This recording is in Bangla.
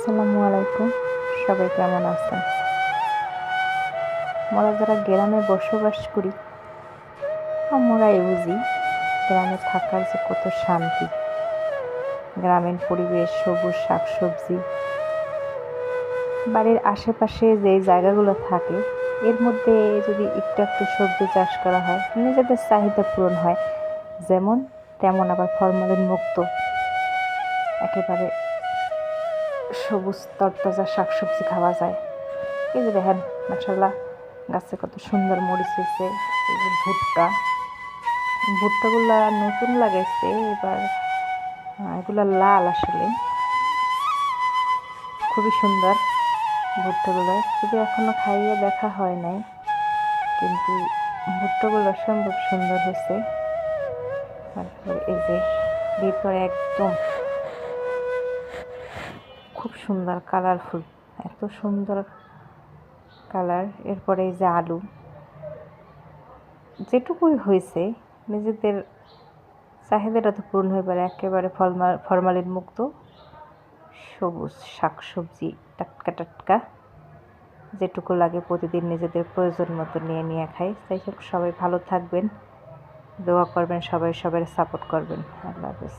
আসসালামু আলাইকুম। সবাই কেমন আছেন? আমরা যারা গ্রামে বসবাস করি আমরাই বুঝি গ্রামে থাকার যে কত শান্তি। গ্রামীণ পরিবেশ, সবুজ শাকসবজি, বাড়ির আশেপাশে যে জায়গাগুলো থাকে এর মধ্যে যদি একটু একটু সবজি চাষ করা হয় নিজেদের চাহিদা পূরণ হয়, যেমন তেমন আবার ফরমালিন মুক্ত একেবারে সবুজ তরতাজা শাকসবজি খাওয়া যায়। এই যে দেখেন, মাশাআল্লাহ গাছে কত সুন্দর মরিচ হয়েছে। এই যে ভুট্টাগুলা নতুন লাগাইছে এবার, এগুলা লাল, আসলে খুবই সুন্দর ভুট্টাগুলো, যদি এখনো খাইয়ে দেখা হয় নাই, কিন্তু ভুট্টাগুলো অসম্ভব সুন্দর হয়েছে। তারপরে এই যে ভিতরে একদম খুব সুন্দর কালারফুল, এত সুন্দর কালার। এরপরে এই যে আলু, যেটুকুই হয়েছে নিজেদের চাহিদাটা তো পূরণ হয়ে পারে। একেবারে ফরমালিন মুক্ত সবুজ শাকসবজি, টাটকা টাটকা, যেটুকু লাগে প্রতিদিন নিজেদের প্রয়োজন মতো নিয়ে নিয়ে খাই। তাই সবাই ভালো থাকবেন, দোয়া করবেন, সবাই সবার সাপোর্ট করবেন। আল্লাহ হাফেজ।